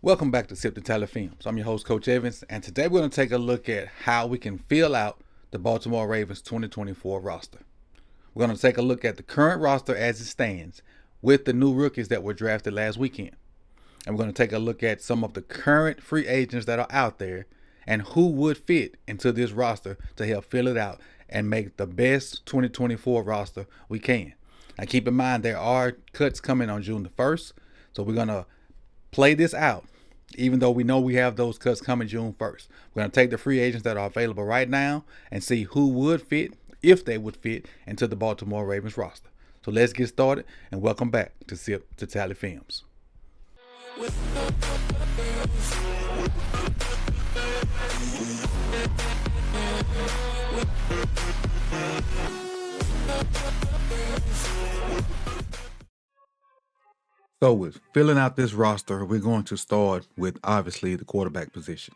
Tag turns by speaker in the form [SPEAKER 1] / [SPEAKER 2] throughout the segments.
[SPEAKER 1] Welcome back to Sip the Tally Films. I'm your host, Coach Evans, and today we're going to take a look at how we can fill out the Baltimore Ravens 2024 roster. We're going to take a look at the current roster as it stands with the new rookies that were drafted last weekend. And we're going to take a look at some of the current free agents that are out there and who would fit into this roster to help fill it out and make the best 2024 roster we can. Now keep in mind there are cuts coming on June the 1st, so we're going to play this out, even though we know we have those cuts coming June 1st. We're going to take the free agents that are available right now and see who would fit, if they would fit, into the Baltimore Ravens roster. So let's get started, and welcome back to Sip to Tally Films. So with filling out this roster, we're going to start with obviously the quarterback position.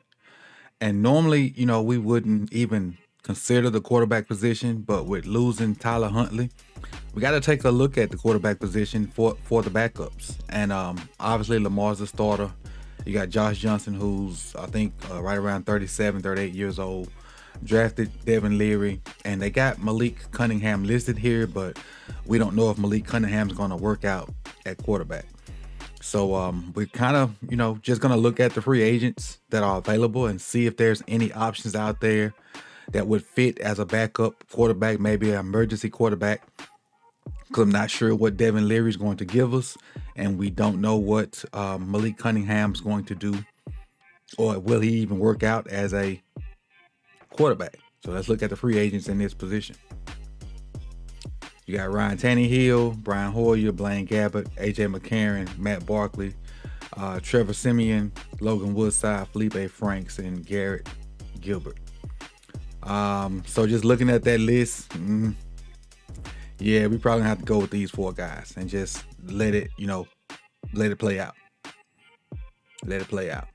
[SPEAKER 1] And normally, we wouldn't even consider the quarterback position, but with losing Tyler Huntley, we got to take a look at the quarterback position for the backups. And obviously Lamar's the starter. You got Josh Johnson, who's I think right around 37, 38 years old. Drafted Devin Leary, and they got Malik Cunningham listed here, but we don't know if Malik Cunningham's going to work out at quarterback. So we're kind of, just going to look at the free agents that are available and see if there's any options out there that would fit as a backup quarterback, maybe an emergency quarterback. Because I'm not sure what Devin Leary is going to give us, and we don't know what Malik Cunningham is going to do, or will he even work out as a quarterback. So let's look at the free agents in this position. You got Ryan Tannehill, Brian Hoyer, Blaine Gabbert, AJ McCarron, Matt Barkley, Trevor Siemian, Logan Woodside, Felipe Franks, and Garrett Gilbert. So just looking at that list, yeah, we probably have to go with these four guys and just let it play out. Let it play out.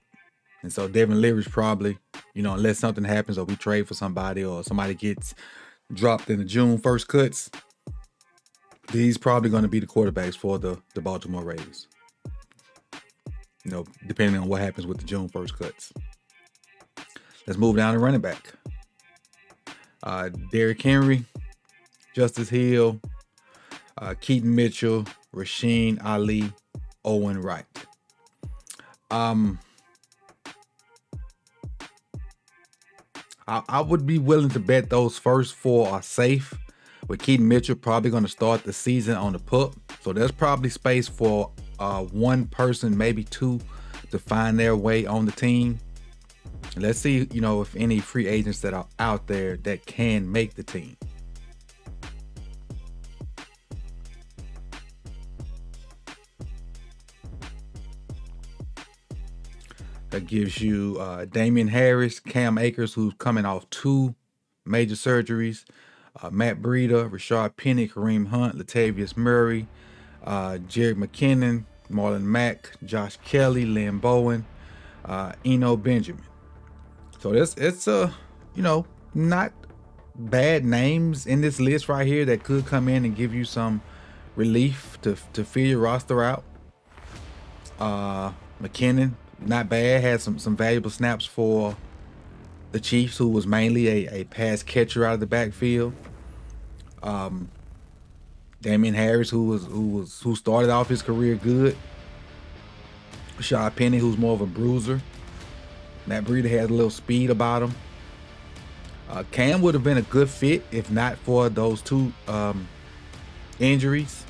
[SPEAKER 1] And so Devin Leary's probably, unless something happens or we trade for somebody or somebody gets dropped in the June 1st cuts, these probably going to be the quarterbacks for the Baltimore Ravens. Depending on what happens with the June 1st cuts. Let's move down to running back. Derrick Henry, Justice Hill, Keaton Mitchell, Rasheen Ali, Owen Wright. I would be willing to bet those first four are safe, with Keaton Mitchell probably going to start the season on the PUP. So there's probably space for one person, maybe two, to find their way on the team. Let's see, if any free agents that are out there that can make the team. That gives you Damian Harris, Cam Akers, who's coming off 2 major surgeries, Matt Breida, Rashard Penny, Kareem Hunt, Latavius Murray, Jared McKinnon, Marlon Mack, Josh Kelly, Lynn Bowen, Eno Benjamin. So it's not bad names in this list right here that could come in and give you some relief to fill your roster out. McKinnon, not bad, had some valuable snaps for the Chiefs, who was mainly a pass catcher out of the backfield. Damian Harris, who started off his career good. Rashard Penny, who's more of a bruiser. Matt Breida has a little speed about him. Cam would have been a good fit if not for those 2 injuries.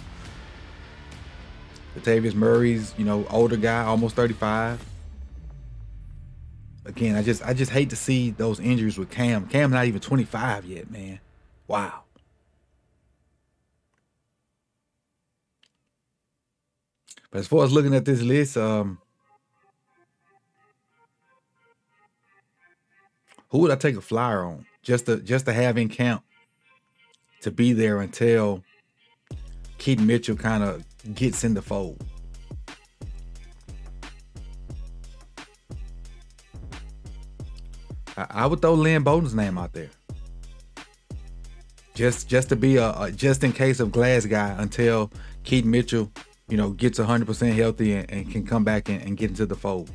[SPEAKER 1] Latavius Murray's, older guy, almost 35. Again, I just hate to see those injuries with Cam. Cam not even 25 yet, man. Wow. But as far as looking at this list, who would I take a flyer on? Just to have in camp, to be there until Keaton Mitchell kind of gets in the fold. I would throw Lynn Bowden's name out there. Just to be a just in case of glass guy until Keaton Mitchell, gets 100% healthy and can come back and get into the fold.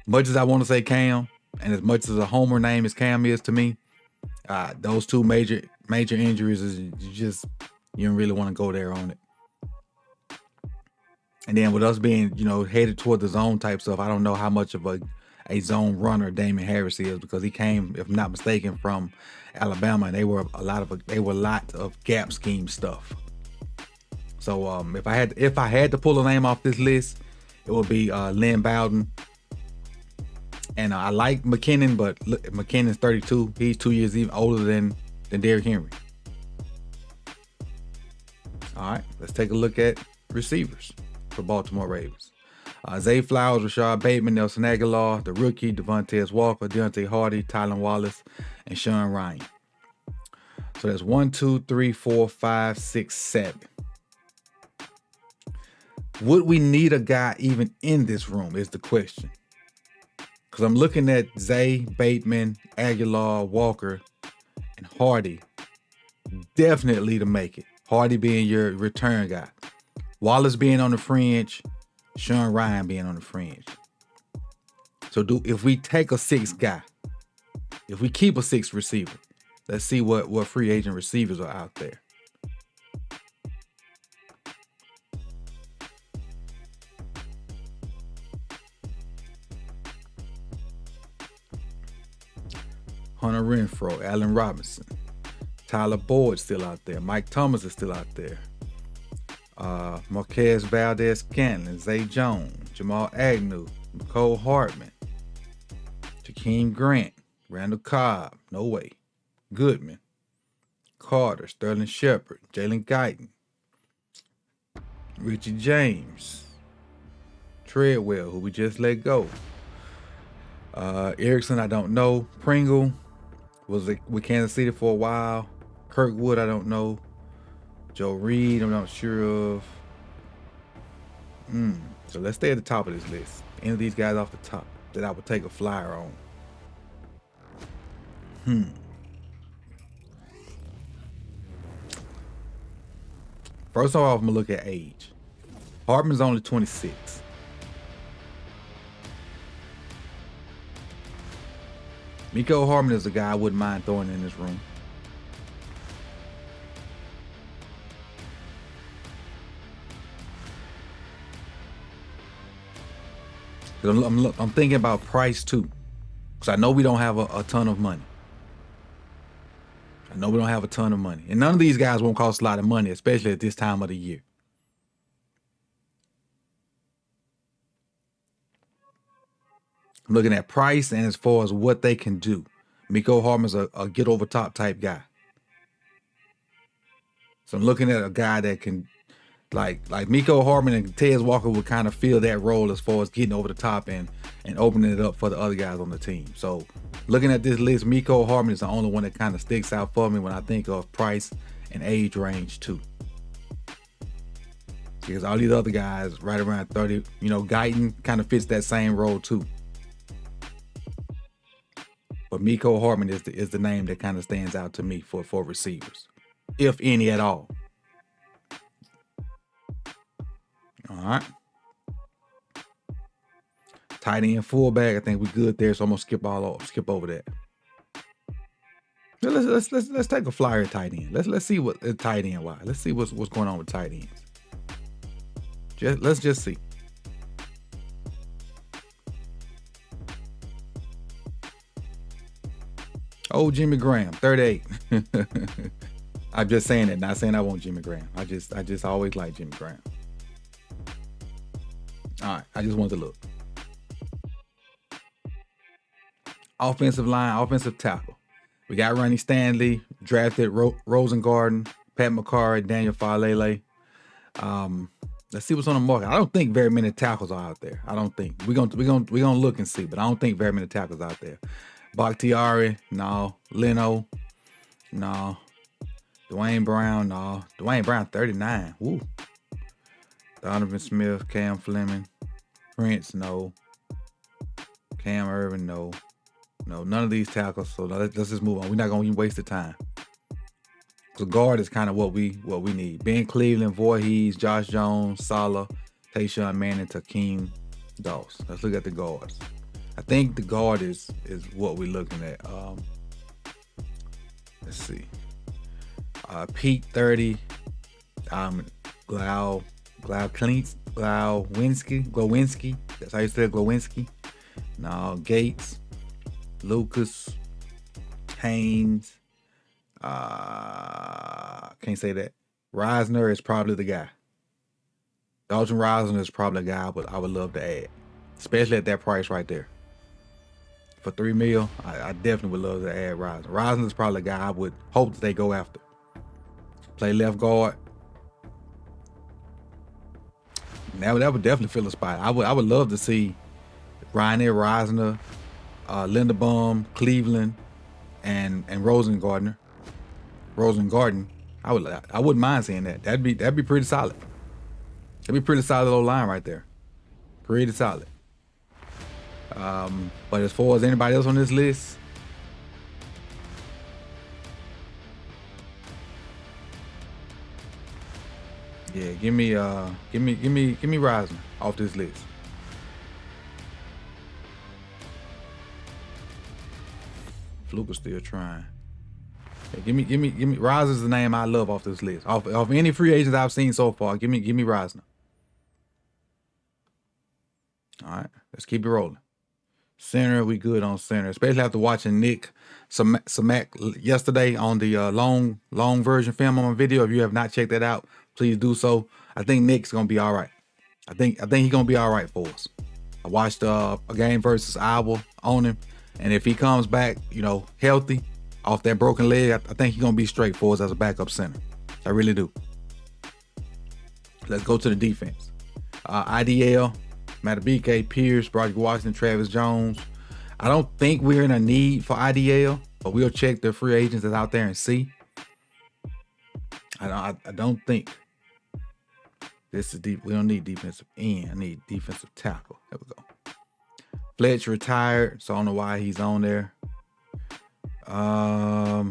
[SPEAKER 1] Much as I want to say Cam, and as much as a homer name as Cam is to me, those two major injuries is you don't really want to go there on it. And then with us being, headed toward the zone type stuff, I don't know how much of a zone runner Damon Harris is, because he came, if I'm not mistaken, from Alabama, and they were a lot of gap scheme stuff. So if I had to pull a name off this list, it would be Lynn Bowden. And I like McKinnon, but McKinnon's 32. He's 2 years even older than Derrick Henry. All right, let's take a look at receivers for Baltimore Ravens. Zay Flowers, Rashad Bateman, Nelson Aguilar, the rookie, Devontae Walker, Deontay Hardy, Tylan Wallace, and Sean Ryan. So that's 1, 2, 3, 4, 5, 6, 7. Would we need a guy even in this room is the question. Because I'm looking at Zay, Bateman, Aguilar, Walker, and Hardy definitely to make it. Hardy being your return guy. Wallace being on the fringe. Sean Ryan being on the fringe. So if we take a sixth guy, if we keep a sixth receiver, let's see what free agent receivers are out there. Hunter Renfrow, Allen Robinson, Tyler Boyd still out there. Mike Thomas is still out there. Marquez Valdez-Scantling, Zay Jones, Jamal Agnew, Nicole Hartman, Jakeem Grant, Randall Cobb, no way, Goodman, Carter, Sterling Shepard, Jalen Guyton, Richie James, Treadwell, who we just let go. Erickson, I don't know. Pringle was with Kansas City for a while. Kirkwood, I don't know. Joe Reed, I'm not sure of. So let's stay at the top of this list. Any of these guys off the top that I would take a flyer on. First off, I'm gonna look at age. Hartman's only 26. Miko Hartman is a guy I wouldn't mind throwing in this room. I'm thinking about price too, because I know we don't have a ton of money. And none of these guys won't cost a lot of money, especially at this time of the year. I'm looking at price and as far as what they can do. Miko Hartman's a get over top type guy. So I'm looking at a guy that can, like Miko Hartman and Tez Walker would kind of fill that role as far as getting over the top and opening it up for the other guys on the team. So looking at this list, Miko Hartman is the only one that kind of sticks out for me when I think of price and age range too. Because all these other guys right around 30, Guyton kind of fits that same role too. But Miko Hartman is the name that kind of stands out to me for receivers, if any at all. All right. Tight end, fullback. I think we're good there, so I'm gonna skip over that. Let's take a flyer at tight end. Let's see what tight end wise. Let's see what's going on with tight ends. Let's just see. Oh, Jimmy Graham, 38. I'm just saying that, not saying I want Jimmy Graham. I just always like Jimmy Graham. All right, I just want to look. Offensive line, offensive tackle. We got Ronnie Stanley, drafted Rosengarten, Pat McCarry, Daniel Falele. Let's see what's on the market. I don't think very many tackles are out there. I don't think. We're gonna look and see, but I don't think very many tackles out there. Bakhtiari, no. Leno, no. Dwayne Brown, no. Dwayne Brown, 39. Woo. Donovan Smith, Cam Fleming, Prince, no. Cam Irvin, no. No, none of these tackles. So let's just move on. We're not gonna even waste the time. So guard is kind of what we need. Ben Cleveland, Voorhees, Josh Jones, Sala, Tayshaun Manning, Takeem Doss. Let's look at the guards. I think the guard is what we're looking at. Let's see. Pete 30. Glowinski. That's how you say it, Glowinski. No, Gates, Lucas, Haynes. Can't say that. Reisner is probably the guy. Dalton Reisner is probably the guy I would love to add, especially at that price right there. For $3 million, I definitely would love to add Reisner. Reisner is probably the guy I would hope that they go after. Play left guard. That would definitely fill a spot. I would love to see Ryanair, Reisner, Linderbaum, Cleveland, and Rosengarten. I wouldn't mind seeing that. That'd be pretty solid. That'd be pretty solid old line right there. Pretty solid. But as far as anybody else on this list, yeah, give me Reisner off this list. Fluke is still trying. Yeah, give me Reisner's the name I love off this list. Off any free agents I've seen so far, give me Reisner. All right, let's keep it rolling. Center, we good on center, especially after watching Nick Samak yesterday on the long version film on my video. If you have not checked that out, please do so. I think Nick's gonna be all right. I think he's gonna be all right for us. I watched a game versus Iowa on him, and if he comes back, healthy off that broken leg, I think he's gonna be straight for us as a backup center. I really do. Let's go to the defense. IDL. Matabike, Pierce, Broderick Washington, Travis Jones. I don't think we're in a need for IDL, but we'll check the free agents that's out there and see. I don't think this is deep. We don't need defensive end. I need defensive tackle. There we go. Fletch retired, so I don't know why he's on there. Yeah,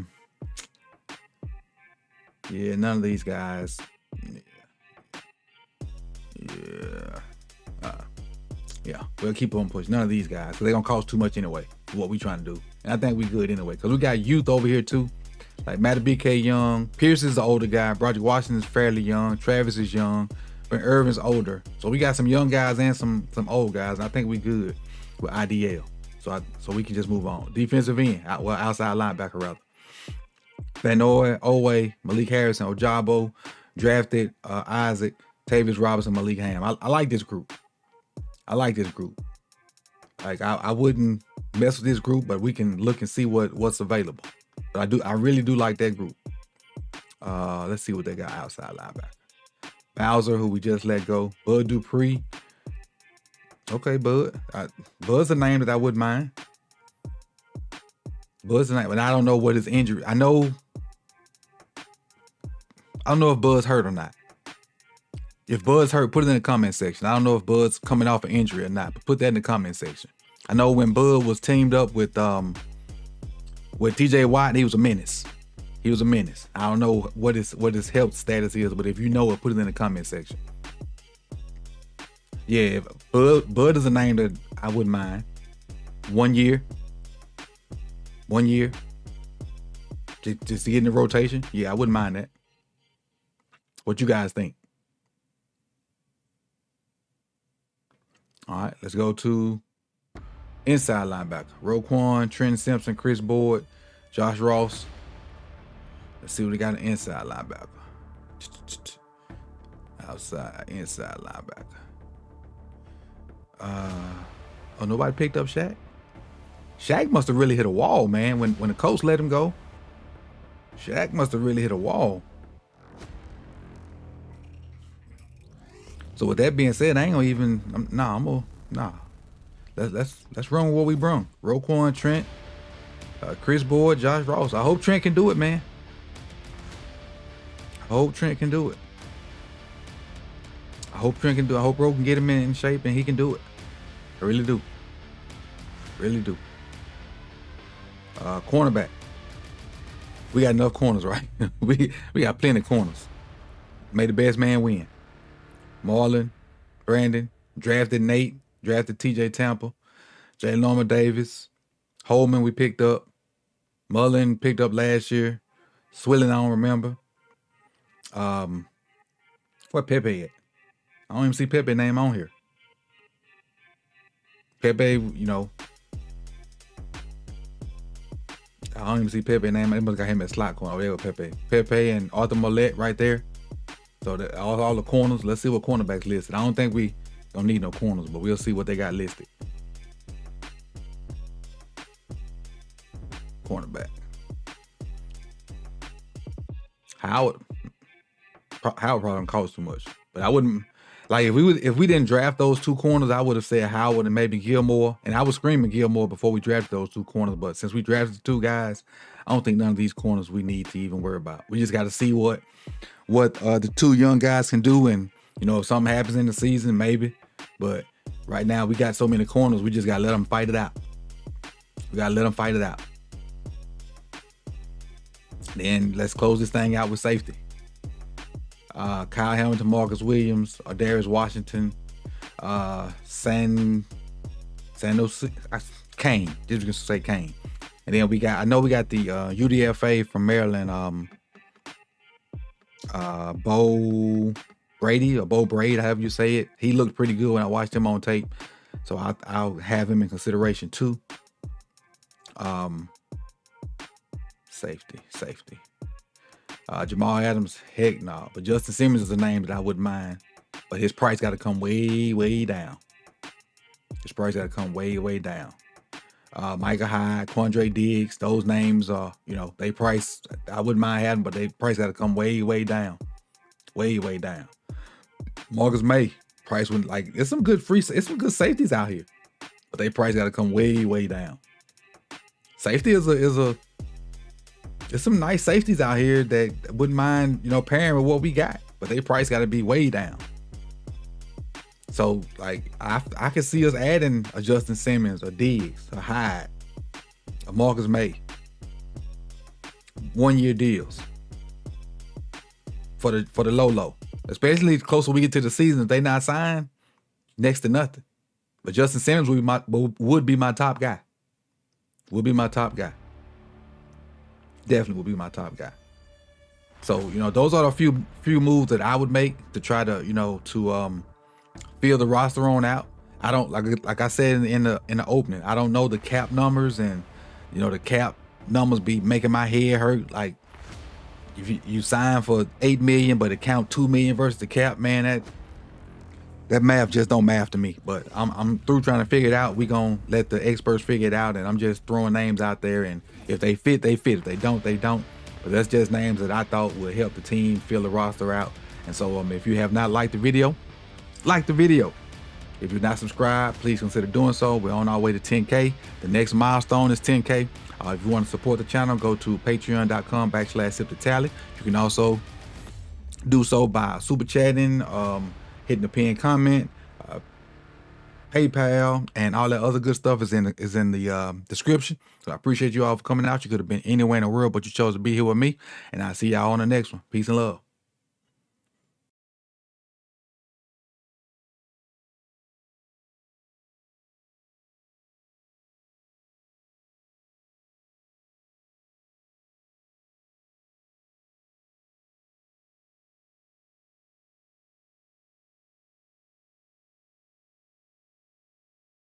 [SPEAKER 1] none of these guys. Yeah, we'll keep on pushing. None of these guys, because they're going to cost too much anyway, for what we're trying to do. And I think we good anyway, because we got youth over here too. Like Matabike young. Pierce is the older guy. Broderick Washington is fairly young. Travis is young. But Irvin's older. So we got some young guys and some old guys. And I think we good with IDL. So we can just move on. Defensive end. Outside linebacker rather. Van Noy, Owe, Malik Harrison, Ojabo, drafted Isaac, Tavius Robinson, Malik Ham. I like this group. Like I wouldn't mess with this group, but we can look and see what's available. But I really do like that group. Let's see what they got outside linebacker. Bowser, who we just let go. Bud Dupree. Okay, Bud. Bud's a name that I wouldn't mind. Bud's a name, but I don't know what his injury. I don't know if Bud's hurt or not. If Bud's hurt, put it in the comment section. I don't know if Bud's coming off an injury or not, but put that in the comment section. I know when Bud was teamed up with TJ Watt, he was a menace. I don't know what his health status is, but if you know it, put it in the comment section. Yeah, Bud is a name that I wouldn't mind. 1 year. Just to get in the rotation. Yeah, I wouldn't mind that. What you guys think? All right, let's go to inside linebacker. Roquan, Trent Simpson, Chris Board, Josh Ross. Let's see what we got in inside linebacker. Inside linebacker. Nobody picked up Shaq? Shaq must have really hit a wall, man, when the coach let him go. Shaq must have really hit a wall. So with that being said, I ain't gonna even Let's run with what we brung. Roquan, Trent, Chris Board, Josh Ross. I hope Trent can do it, man. I hope Trent can do it. I hope Ro can get him in shape and he can do it. I really do. Cornerback. We got enough corners, right? we got plenty of corners. May the best man win. Marlon, Brandon, drafted Nate, drafted TJ Tampa, Jalen Norman Davis. Holman we picked up. Mullen picked up last year. Swilling, I don't remember. Where Pepe at? I don't even see Pepe name on here. Pepe, I don't even see Pepe name. They must got him at slot corner. Oh, there with Pepe. Pepe and Arthur Millette right there. So all the corners. Let's see what cornerbacks listed. I don't think we don't need no corners, but we'll see what they got listed. Cornerback. Howard probably don't cost too much, but I wouldn't like if we didn't draft those two corners, I would have said Howard and maybe Gilmore, and I was screaming Gilmore before we drafted those two corners. But since we drafted the two guys, I don't think none of these corners we need to even worry about. We just got to see what the two young guys can do, and if something happens in the season, maybe. But right now we got so many corners, we just gotta let them fight it out. We gotta let them fight it out. Then let's close this thing out with safety. Kyle Hamilton, Marcus Williams, Darius Washington, Kane. Just gonna say Kane. And then we got the UDFA from Maryland, Bo Brady or Bo Braid, however you say it. He looked pretty good when I watched him on tape, so I'll have him in consideration too. Safety. Jamal Adams, heck no. But Justin Simmons is a name that I wouldn't mind. But his price got to come way, way down. Micah Hyde, Quandre Diggs, those names are, they price, I wouldn't mind having, but they price got to come way, way down. Way, way down. Marcus May, price when it's some good safeties out here. But they price got to come way, way down. Safety there's some nice safeties out here that wouldn't mind, pairing with what we got, but their price got to be way down. So, I could see us adding a Justin Simmons, a Diggs, a Hyde, a Marcus May, 1-year deals for the low. Especially the closer we get to the season, if they not signed, next to nothing. But Justin Simmons would be my top guy. Definitely would be my top guy. So, those are the few moves that I would make to try to, to fill the roster on out. I don't like I said in the opening, I don't know the cap numbers, and the cap numbers be making my head hurt. Like if you sign for $8 million, but it count $2 million versus the cap, man, that math just don't math to me. But I'm through trying to figure it out. We gonna let the experts figure it out, and I'm just throwing names out there, and if they fit, they fit. If they don't, they don't. But that's just names that I thought would help the team fill the roster out. And so if you have not liked the video, like the video. If you're not subscribed, please consider doing so. We're on our way to 10K. The next milestone is 10K. If you want to support the channel, go to patreon.com/siptotally. You can also do so by super chatting, hitting the pinned comment, PayPal, and all that other good stuff is in the description. So I appreciate you all for coming out. You could have been anywhere in the world, but you chose to be here with me. And I'll see y'all on the next one. Peace and love.